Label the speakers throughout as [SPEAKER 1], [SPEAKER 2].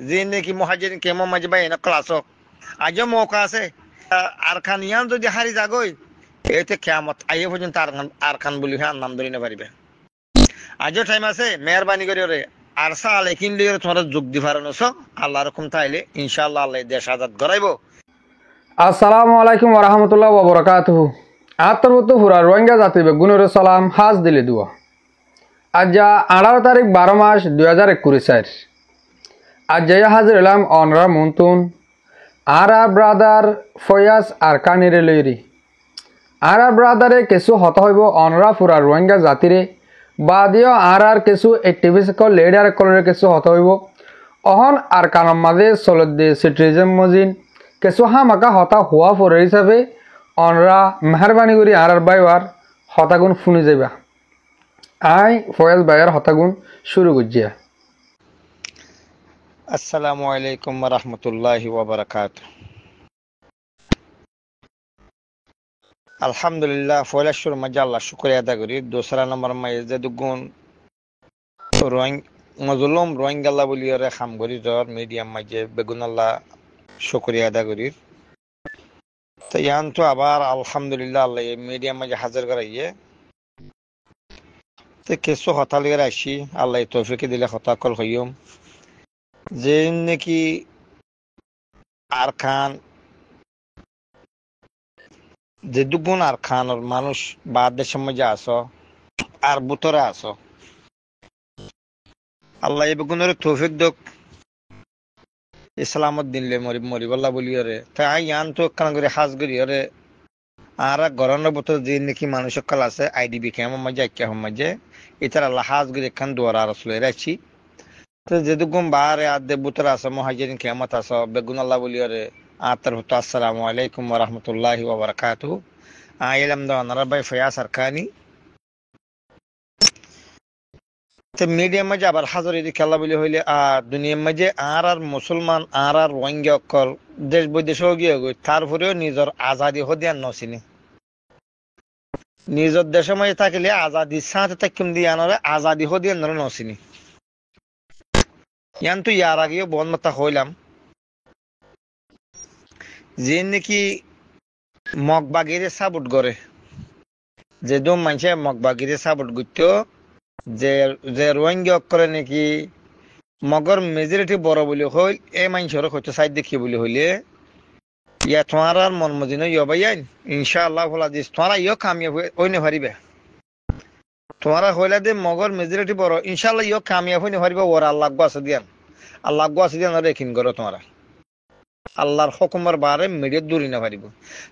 [SPEAKER 1] Zini ki muhajirin kemo majbai na klaso ajo mauka আছে আরকান ইয়ান যদি হারি যাগই এতে কিয়ামত আইয়ে পর্যন্ত আরকান বলি হ্যাঁ নাম ধরে না পারিবে আজও টাইম আছে মেহেরবানি করে রে আরসা আলাইকিন লিয়ে তোমরা যোগ দি পারনছ আল্লাহ রকম তাইলে ইনশাআল্লাহ আল্লাহ দেশ আজাদ করাইবো।
[SPEAKER 2] আসসালামু আলাইকুম ওয়া রাহমাতুল্লাহি ওয়া বারাকাতুহু। আতরবতু পুরা রোহিঙ্গা জাতি বেগুনের সালাম হাজ দিলে দুয়া। আজ 18 তারিখ 12 মাস 2021 আজ জয়া হাজির এলাম অনরা মুনতুন আর ব্রাদার ফয়াজ আরকানি রেলইরি আর ব্রাদারে কিছু হত হইব অনরা পুরা রোহিঙ্গা জাতিরে বাদিও আর কিছু অ্যাক্টিভিস্ট কল লিডার কলরে কিছু হত হইব অহন আরকানম মাঝে সলদে সিটিজেন মজিন কিছু হামাকা হতা হওয়া পরে হিসাবে অনরা মেহরবানি করি আর বাইবার হতাগুন শুনি যাবা। আই ফয়াজ ভাইয়ার হতাগুন শুরু করছিয়া।
[SPEAKER 1] আসসালামু আলাইকুম ওয়া রাহমাতুল্লাহি ওয়া বারাকাতুহু। আলহামদুলিল্লাহ ফয়লাশুর মাঝে আল্লাহ শুকরিয়া আদা করি। দোসরা নম্বর মাঝে দুগুণ মজলুম রোহিঙ্গাল্লা বলিয়ারে খাম করি জ্বর মিডিয়াম মাঝে বেগুন আল্লাহ শুকরিয়া আদা করি। তো ইয়ান তো আবার আলহামদুলিল্লাহ আল্লাহ মিডিয়াম মাঝে হাজির করাইয়ে তো কিছু হতা লিয়ে আসি আল্লাহ তৌফিক দিলে হতা কল হইম যে নাকি আরকান যে দুগুণ আরকানের মানুষ বাদ দেশের মধ্যে আসো আর বুতরে আসো আল্লাহ এই বেগুনের তৌফিক দোক ইসলামত দিনলে মরিবল্লা বলি ওরে তাই ইয়ান তো কান করে হাজ করি ওরে আর গরমের বুতর যে নাকি মানুষ কাল আছে আইডিবি কেমন মাঝে আইকা মাঝে এটার আল্লাহ হাজ করে এখান দুয়ারা রসলে রাখছি। তো যেদুগুম বাহারে আদে বুতর আছে মুহাজিরিন কিয়ামত আছে বেগুন আল্লাহ বলি ওরে আতার হতো আসসালামু আলাইকুম ওয়া রাহমাতুল্লাহি ওয়া বারাকাতুহু। আইলাম দা নারা ভাই ফয়াজ আরকানি তো মিডিয়াম মাঝে আবার হাজার এদিকে খেলা বলি হইলে আর দুনিয়ার মাঝে আর মুসলমান আর রোহিঙ্গা অক্ষর দেশ বৈদেশেও গিয়ে গই তারপরেও নিজের আজাদি হদিয়ান নছিনি নিজের দেশের মাঝে থাকিলে আজাদি সাথে তাকিম দিয়ে আনারে আজাদি হদিয়ান নছিনি ইয়ান তো ইয়ার আগেও বনমতা হইলাম যে নাকি মগবাগিরে সাপোর্ট করে যে দম মানুষে মগবাগিরে সাপোর্ট করতো যে যে রোহিঙ্গা অক্ষরে নাকি মগর মেজরিটি বড় বলে হইল এই মানুষের হয়তো সাইড দেখি বলে হইলে ইয়া তোমার আর মন মজিন ইবাইন ইনশাআল্লাহ বলা দিস তোমার ইয় কামিয়াব হইনে পারিবে তোমারা হইলা দে মগর মেজরিটি বড় ইনশাআল্লাহ ইয় কামিয়াব হইনে পারিবে ওরা আল্লাহ গাছ দিয়ান আল্লাহ গাছ দিয়ান রেখিন করো তোমরা আল্লাহর হুকুমের বারে মিডিয়া দূরি না পারিব।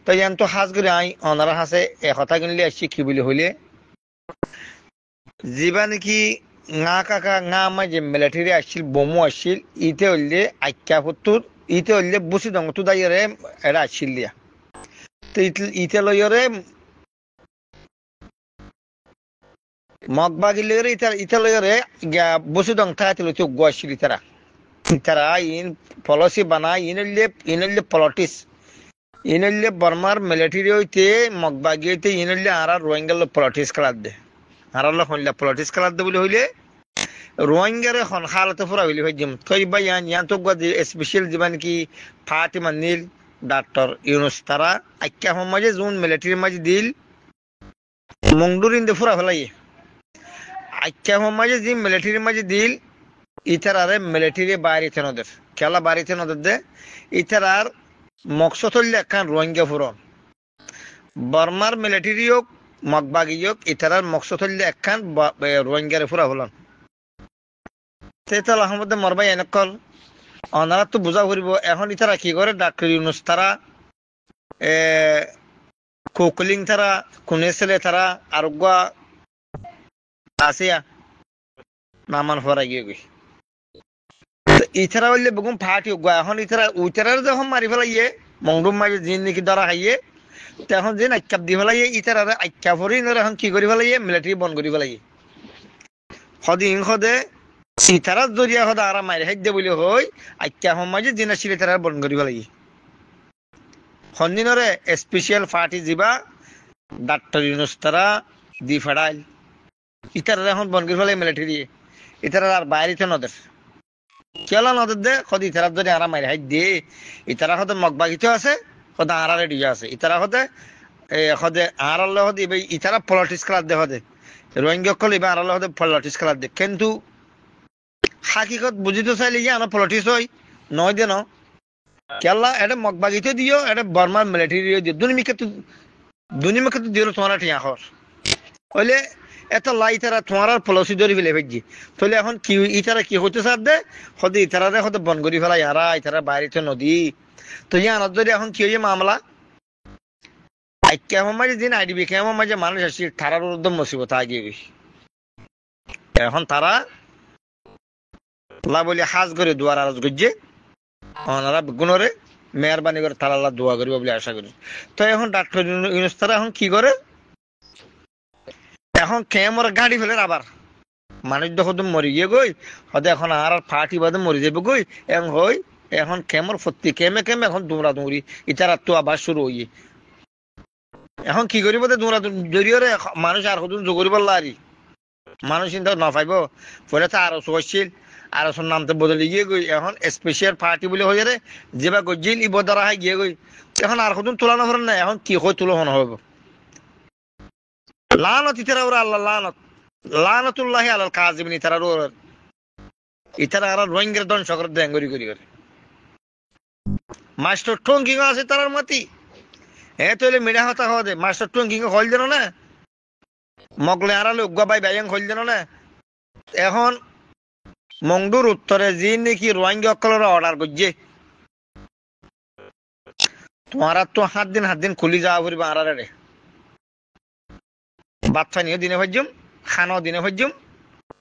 [SPEAKER 1] তো ইয়ান তো হাজ করে আই অনারা হাসে একথা কিনলে আসছি কি বলে হইলে যিবা নাকি না কাকা না আমার যে মিলিটারি আসছিল বোমো আসছিল ইতে হইলে আখ্যা ফুতুর ইতে হইলে বুসি দং তু দাইরে এরা আসছিল দিয়া তো ইতে লইরে মগবাগি লইরে ইতে লইরে বুসি দং থাকতে লইতে গো আসছিল তারা ইন পলিসি বানায় ইনলে পলিটিক্স ইনলে বর্মার মিলিটারি হইতে মগবাগি হইতে ইনলে আর রোহিঙ্গাল পলিটিক্স খেলা দে আর হইলা পলিটিক্স খেলা দে বলে হইলে রোহিঙ্গারে হন হালতে পুরা হইলে হই দিম কই ভাই ইয়ান তো স্পেশাল জীবন কি ফাতিমা নীল ডাক্তার ইউনুস তারা আইকা মাঝে জুন মিলিটারি মাঝে দিল মংডুরিন দে পুরা ফেলাই আইকা মাঝে যে মিলিটারি মাঝে দিল ইতার আরে মিলিটারি বাড়িতে নদের খেলা বাড়িতে নদের দে ইতার আর মকসদ হইলে একখান রোহিঙ্গা ফুরন বর্মার মিলিটারি হোক মগবাগি হোক ইতার আর মকসদ হইলে একখান রোহিঙ্গারে ফুরা হলন তেতাল আহমদ মরবাই এনেকল অনারা তো বুঝা করিব এখন ইতারা কি করে ডাক্তার ইউনুস তারা কোকলিং তারা কোনে ছেলে তারা আরোগ্য আসিয়া নামান ফরা গিয়ে গই ইতারা হইলে বেগুন ফাটি গা এখন ইতারার যখন মারি ফেলাইয়ে মংডুম মাঝে জিন নাকি ধরা খাইয়ে তখন যে আখ্যাপ দি ফেলাইয়ে ইতারারে আখ্যা ফরি এখন কি করি ফেলাইয়ে মিলিটারি বন্ধ করি ফেলাইয়ে সদিন সদে ইতারার জরিয়া সদা আর মারি হাইদে বলে হই আখ্যা মাঝে জিনা ছিল তারা বন্ধ করি ফেলাইয়ে হন্দিনরে স্পেশাল পার্টি যাবা ডাক্তার ইউনুস তারা দি ফেড়াইল ইতারা এখন বনগির ফলে মিলিটারি ইতারা আর বাইরে নদের কেলা নদের দে সদ ইতারা যদি আরা মারি হাই দিয়ে ইতারা সদে মগবাগিত আছে সদে আরা রেডি আছে ইতারা সদে সদে আরালে সদে এবার ইতারা পলিটিক্স খেলার দে সদে রোহিঙ্গা কল এবার আরালে সদে পলিটিক্স খেলার দে কিন্তু হাকিকত বুঝিতে চাইলে যে আমার পলিটিক্স হয় নয় দে ন কেলা এটা মগবাগিত দিও এটা বর্মার মিলিটারি দিও দুনিমিকে তো দিও তোমার ঠিয়া হর হইলে এত লাই তারা তোমার পলিসি ধরে ফেলে ফেলছি তাহলে এখন কি ইতারা কি হতে চার দে সদে ইতারা সদে বন করি ফেলা ইয়ারা ইতারা বাইরে নদী তো ইয়ার যদি এখন কি হয়ে মামলা কেমন মাঝে দিন আইডিবি কেমন মাঝে মানুষ আসছে তারার উদ্যম মুসিবত আগিয়ে গেছে এখন তারা লা বলে হাজ করে দুয়ার আরজ করছে ওনারা গুণরে মেহরবানি করে তারা আল্লাহ দোয়া করবে বলে আশা করি তো এখন ডাক্তার ইউনুস তারা এখন কি করে এখন কেমন গাড়ি ফেলে আবার মানুষ যখন মরি গিয়ে গই হয়তো এখন আর ফাটি বাদে মরি যাবে গই এখন হই এখন কেমন সত্যি কেমে এখন দৌড়া দৌড়ি ইতারা তো আবার শুরু হইয়ে এখন কি করিব দৌড়া জড়িয়ে মানুষ আর সদুন জগরি বললা আরি মানুষ চিন্তা না পাইব পরে তো আরো হচ্ছিল আরো নামতে বদলে গিয়ে গই এখন স্পেশাল পার্টি বলে হয়ে রে যেবা গজিল ই বদারা হয় গিয়ে গই এখন আর সদুন তোলানো হরেন না এখন কি হয় তুলো হন হবে লানত ইতারা ওরা আল্লাহ লানতুল্লাহ আলাল কাযিবিন ইতারা ওরা ইতারা আর রোহিঙ্গার ধ্বংস করে দেঙ্গরি করি করে মাস্টার টঙ্কিং আছে তারার মতি তৈলে মিডা হতা হওয়া দে মাস্টার টঙ্কিং হল যেন না মগলে আড়ালে উগ্গা বাই ব্যাং হল যেন না এখন মংডুর উত্তরে যে নাকি রোহিঙ্গা অকলরা অর্ডার করছে তোমার তো হাত দিন খুলি যাওয়া পড়বে আড়ারে বাচ্চা নিয়েও দিনে ভাজ্যম খানাও দিনে ভাজ্যম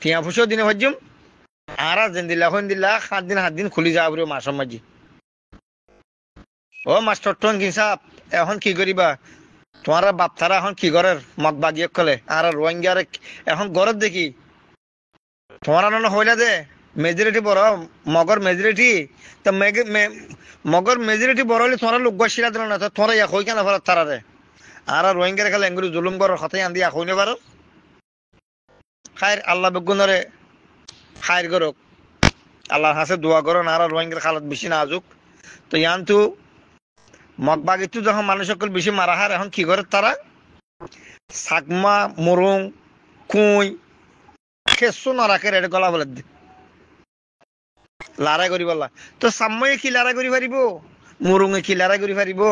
[SPEAKER 1] টিয়া ফুসেও দিনে ভাজ্যম আর যেন দিল্লা হইন দিল্লা হাত দিন খুলি যাওয়া পড়বে মাসম মাঝি ও মাস্টার টঙ্কিং সাপ এখন কি করিবা তোমার বাপতারা এখন কি ঘরের মগ বাগিয়ে কলে আর রোহিঙ্গার এখন ঘরের দেখি তোমার হইলা দে মেজরিটি বড় মগর মেজরিটি তো মগর মেজরিটি বড় হলে তোমার লোক গছিলা দিল না তো তোমার ইয়া হই কেন ফেরত তারারে আর রোহিঙ্গার খেলে এঙ্গুরি জুলুম করার কথাই আন দিয়া হইনে পারো খায়ের আল্লাহ বেগুনরে খায়ের করুক আল্লাহর হাসে দোয়া করো আর রোহিঙ্গার খালত বেশি না আজুক তো ইয়ান্তু মগবাগিতু যখন মানুষ সকল বেশি মারা হার এখন কি করে তারা সাকমা মুরুং কুই খেসু না রাখে রেড গলা বলে লড়াই করি বললা তো সাম্ময়ে কি লড়াই করি পারিব মুরুঙে কি লড়াই করি পারিব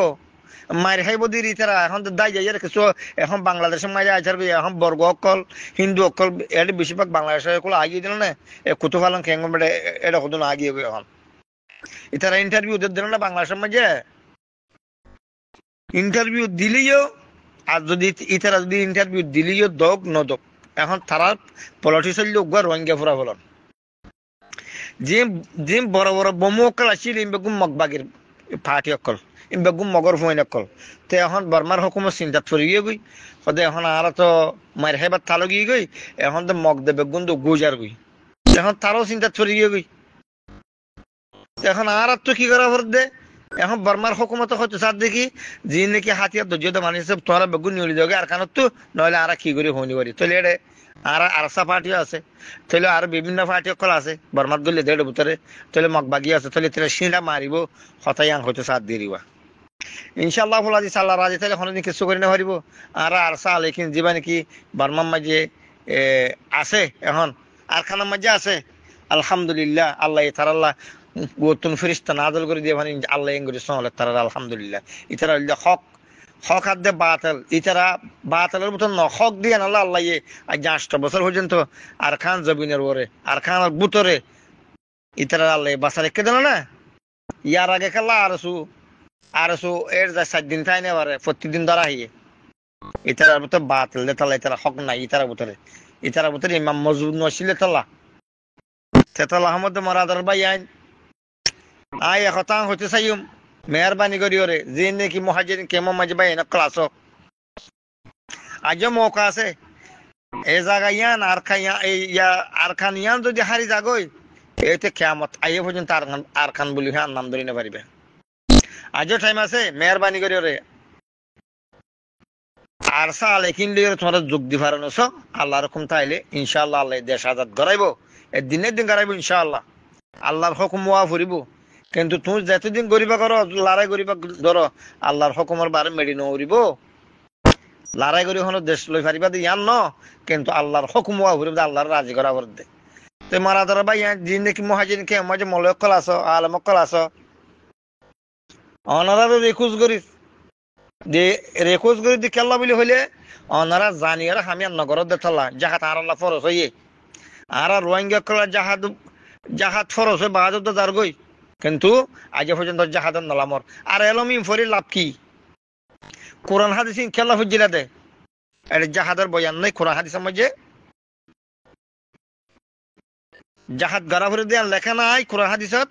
[SPEAKER 1] মায়ের খাইব দিরি তারা এখন তো দায় যাই কিছু এখন বাংলাদেশের মাঝে আচার এখন বর্গ অকল হিন্দু অকল এটা বেশিরভাগ বাংলাদেশের আগিয়ে দিল না কুতু ফালন খেঙ্গ এটা কত আগিয়ে এখন এটারা ইন্টারভিউ দিল না বাংলাদেশের মাঝে ইন্টারভিউ দিলেও আর যদি ইতারা যদি ইন্টারভিউ দিলেও দক নদক এখন তারা পলিটিক্যাল লোক রোহিঙ্গা ফুরা ফলন যে যে বড় বড় বোমো অকল আসছিল ইমবেগুম মগবাগের পার্টি অকল ইমবেগুম মগর ফোন অকল তো এখন বর্মার হুকুমত চিন্তাত পড়ে গিয়ে গই সদে এখন আর তো মায়ের হেবার তালো গিয়ে গই এখন তো মগ দেবে গুন্দ গুজার গই এখন তারও চিন্তাত পড়ে গিয়ে গই এখন আর তো কি করা ফর দে এখন বর্মার হুকুমত হয়তো সার দেখি যে নাকি হাতিয়ার ধৈর্য মানুষ তোমরা বেগুন নিয়ে যাবে আর কানত তো নইলে আর কি করে হইনি পারি তাহলে এটা আর আরসা পার্টিও আছে তাহলে আর বিভিন্ন পার্টি অকল আছে বর্মার গলে দেড় ভিতরে তাহলে মগবাগি আছে তাহলে তাহলে সিঁড়া মারিব হতাই হয়তো সাথ দিয়ে দিবা ইনশাল্লাহ ফুলাজি সাল্লাহ রাজি তাহলে হনদিন কিছু করে না পারিব আর আরসা লেকিন যিবা নাকি বর্মার মাঝে আছে এখন আর খানার মাঝে আছে আলহামদুলিল্লাহ আল্লাহ তার আল্লাহ গোতন ফেরিস্তা নাজল করে দিয়ে মানে আল্লাহ এঙ্গুরি সহলে তারা আলহামদুলিল্লাহ ইতারা হক হক হাত দিয়ে বাতাল ইতারা বাতালের মতন ন হক দিয়ে আল্লাহ আল্লাহ আজ 8 বছর পর্যন্ত আর খান জবিনের ওরে আর খান বুতরে ইতারা আল্লাহ বাসা রেখে দিল না ইয়ার আগে খেলা আরসু এর যা 7 দিন তাই নেবারে প্রতিদিন ধরা হইয়ে ইতারার ভিতরে বাতাল দেতালা ইতারা হক নাই ইতারা ভিতরে ইমাম মজুদ নসিলে তালা তেতাল আহমদ মরাদার ভাই আইন আয় হতাং হতে চাইম মেহরবানি করি ওরে যে নাকি মহাজির কেমন মাঝে ভাই এনে ক্লাস আজও মৌকা আছে এই জায়গা ইয়ান আর আর খান ইয়ান যদি হারি যাগই এতে কেয়ামত আইয়ে পর্যন্ত আর খান বলি হ্যাঁ নাম ধরে না পারিবে আজও টাইম আছে মেহরবানি করে রে আর সালে কিনলে তোমরা যোগ দি পারো আল্লাহ রকম তাইলে ইনশাআল্লাহ আল্লাহ দেশ আজাদ করাইব দিনের দিন করাইব ইনশাআল্লাহ আল্লাহর হুকুম ওয়া ফুরিব কিন্তু তুমি যতদিন গরিবা করো লড়াই গরিবা ধরো আল্লাহর হুকুমের বারে মেডি নউরিব লড়াই করি হলো দেশ লই পারিবা দি ইয়ান ন কিন্তু আল্লাহর হুকুম ওয়া ফুরিব আল্লাহর রাজি করা করতে তো মারা ধরো ভাই জিন্দেকি মহাজিন কে মাঝে মলকল আছো আলমকল আছো অনারারও রেখুজ করিস যে রেখোজ করে দি কেল্লা বলি হইলে অনারা জানি আর আমি আর নগরত দেখলা জাহাত আর আল্লাহ ফরস হইয়ে আর রোহিঙ্গা কলা জাহাত ফরস হয়ে বাহাদুর তো যার গই কিন্তু আজ পর্যন্ত জাহাদ নলামর আর এলমি ফরি লাভ কি কোরআন হাদিস খেলা ফুজিলা দে এটা জাহাদের বয়ান নাই কোরআন হাদিসের মধ্যে জাহাদ গারা ভরে দেওয়ার লেখা নাই কোরআন হাদিসত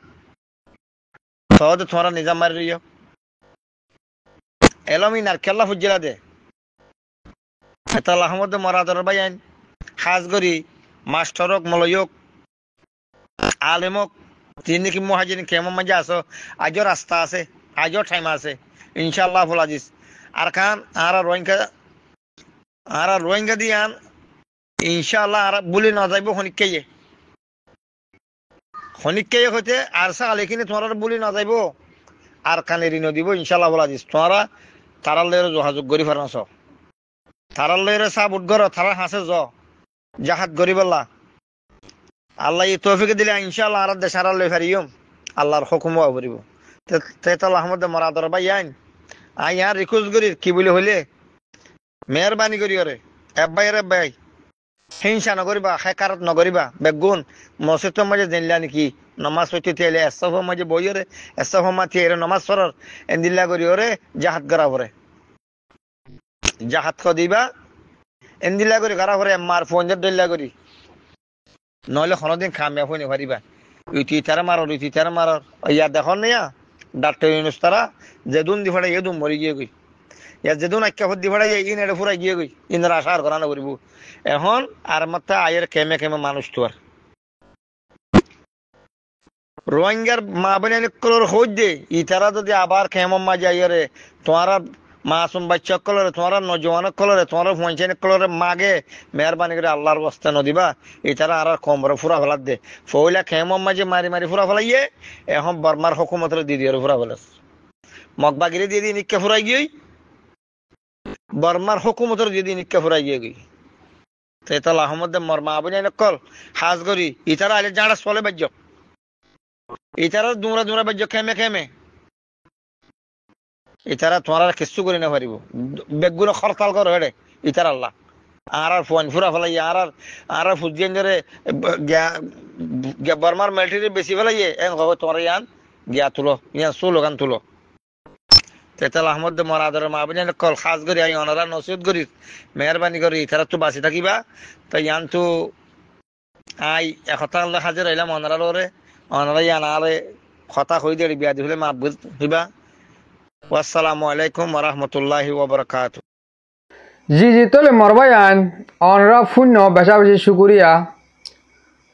[SPEAKER 1] সহজ তোমরা নিজাম মারি রইও এলমিন আর খেলা ফুজিলা দে তাল আহমদ মরাদর বাইন হাজ করি মাস্টারক মলয়ক আলেমক তিনি কি মহাজিন কেমন মাঝে আসো আজও রাস্তা আছে আজও টাইম আছে ইনশাআল্লাহ ফুলাজিস আর খান আর রোহিঙ্গা দিয়ান ইনশাআল্লাহ আর বলি না যাইব খনিককে হইতে আর সালে কিনে তোমার বলি না যাইব আর কানে ঋণ দিব ইনশাআল্লাহ ফুলাজিস তোমরা তারার লয়ের যোগাযোগ করি ফারানস তারার লয়ের সাপ উঠগর তারা হাসে জাহাদ গরিবাল্লাহ আল্লাহ এই তৌফিকে দিলে ইনশাআল্লাহ আর দেশ আর লই ফারিয়ম আল্লাহর হুকুম ওয়া করিব তেতাল আহমদ মরাদর ভাই আই আর রিকোয়েস্ট করি কি বলে হইলে মেহরবানি করি ওরে এব্বাই হিংসা নকরিবা হেকারত নকরিবা বেগুন মসজিদের মাঝে জেনলা নাকি নমাজ পড়তে তেলে এসফর মাঝে বইরে এসফর মাথি এর নমাজ পড়র এন্দিল্লা করি ওরে জাহাদ করা পরে জাহাদ ক দিবা এন্দিল্লা করি করা পরে মার ফোন দিল্লা করি নহলে কোনোদিন কামিয়াব হইনি পারিবা ইতি তারা মারর ইয়া দেখো না ডাক্তার ইউনুস তারা যেদুন দি ফেড়াই এদুন মরি গিয়ে গই ইয়ার যেদুন আখ্যা দি ফেড়াই ইন এড়ে ফুরাই গিয়ে গই ইনার আশা আর করা না করিব এখন আর মাত্রা আয়ের কেমে মানুষ তো আর রোহিঙ্গার মা বোনের কলর হই দে ইতারা যদি আবার কেমন মাঝে আইয়ারে তোমারা মাসুম বাচ্চা কলরে তোমার নজওয়ান কলরে তোমার পঞ্চায়েত কলরে মাগে মেহরবানি করে আল্লাহর বস্তা নদিবা এটারা আর কমরে ফুরা ফেলার দে ফইলা খেমম মাঝে মারি ফুরা ফেলাইয়ে এখন বর্মার হুকুমতের দিয়ে দিয়ে ফুরা ফেলাস মগবাগিরে দিয়ে দিয়ে নিকা ফুরাই গিয়ে বর্মার হুকুমতের দিয়ে দিয়ে নিকা ফুরাই গিয়ে গই তেতাল আহমদ মর্মা আবুনি নকল হাজ করি ইতারা আলে জাড়া চলে বাজ্য ইতারা দুমরা বাজ্য খেমে ইতারা তোমার কিছু করে না পারিব বেগুলো খরতাল করে হেডে ইতার আল্লাহ আর ফোন ফুরা ফেলাই আর ফুজিয়ান ধরে বর্মার মিলিটারি বেশি ফেলাইয়ে তোমার ইয়ান গিয়া তুলো ইয়ান চুলো গান তুলো তেতাল আহমদ মরাদর মাহবিন কল খাস করি আই অনারা নসিহত করি মেহরবানি করি ইতারা তো বাঁচি থাকিবা তো ইয়ান তো আই একতা আল্লাহ হাজির আইলাম অনারার ওরে অনারা ইয়ান আরে কথা হই দিয়ে বিয়া দিলে মাহবুব হইবা আসসালামু আলাইকুম ওয়া রাহমাতুল্লাহি ওয়া বারাকাতুহু
[SPEAKER 2] জি তোলে মরবায়ান অনরা শূন্য বেশা বেশি শুকুরিয়া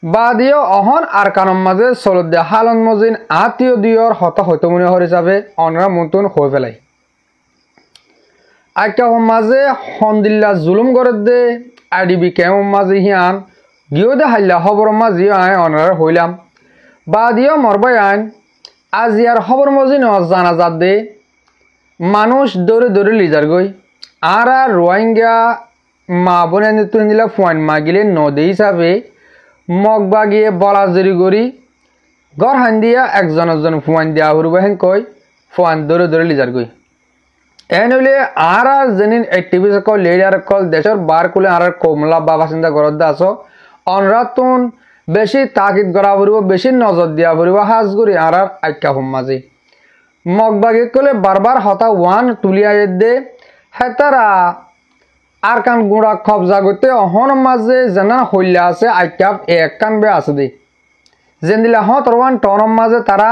[SPEAKER 2] বাদিও অহন আর কানম মাঝে চলত হালন মজিন আত্মীয় দিয়র হত হইত মনে হর হিসাবে অনরা মতন হয়ে ফেলাই আইকা মাঝে হন্দিল্লা জুলুম করে দে আইডিবি কেমন মাঝে হিয়ান গিয়ে দে হাইলা খবর মাঝে আয় অনরা হইলাম বাদিও মরবায়ান আজ ইয়ার খবর মজিন জানাজাত দে মানুষ দৌড়ে লিজার গই আর রোহিঙ্গা মা বোনে নিলা ফোয়ান মাগিলে নদী হিসাবে মগ বাগিয়ে বলাজরি করি ঘর হান দিয়া একজন ফোয়ান দিয়া হরব হেন কই ফোয়ান দৌড়ে লিজার গই এন হইলে আর যেনিন এক্টিভিস্ট কল লিডার কল দেশের বার কুলে আর কমলা বাবা চিন্তা ঘরত দা আস অনরাতুন বেশি তাকিদ করা পড়ব বেশি নজর দিয়া পড়ব হাজ করি আর আইকা হোম মাঝে মগবাগে কলে বারবার হতা ওয়ান তুলিয়া দে হেতারা আর কান গুড়া কবজা করতে অহন মাঝে যেন হইলা আছে আইকাপ এক কান বে আছে দে যেন দিলা হতর ওয়ান টনের মাঝে তারা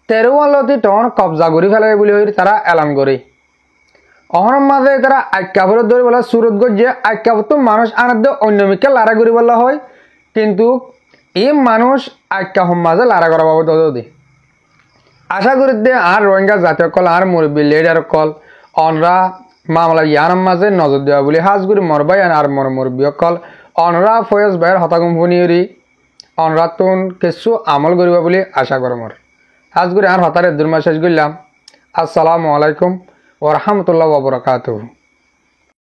[SPEAKER 2] 13 টন কবজা করি ফেলে বলে তারা এলান করে অহন মাঝে তারা আইকাপরে ধরে বলা সুরত গিয়ে আইকাপ তো মানুষ আনার অন্য মিকে লারা করি বলা হয় কিন্তু এই মানুষ আইকা হোম মাঝে লারা করা বাবদ দে আশা করি দে আর রোহিঙ্গা জাতীয় কল আর মুরব্বী লিডার কল অনরা মামলা ইয়ানোর মাঝে নজর দেওয়া বলে হাজগুড়ি মরবাই আর মুরব্বী কল অনরা ফয়েজ ভাইয়ের হতাগম ফুনিয়রি অনরা তুন কিছু আমল করিবা বলে আশা করমর হাজগুড়ি আর হতারে দুর্মা শেষ করলাম। আসসালামু আলাইকুম ওয়া রাহমাতুল্লাহি ওয়া বারাকাতুহু।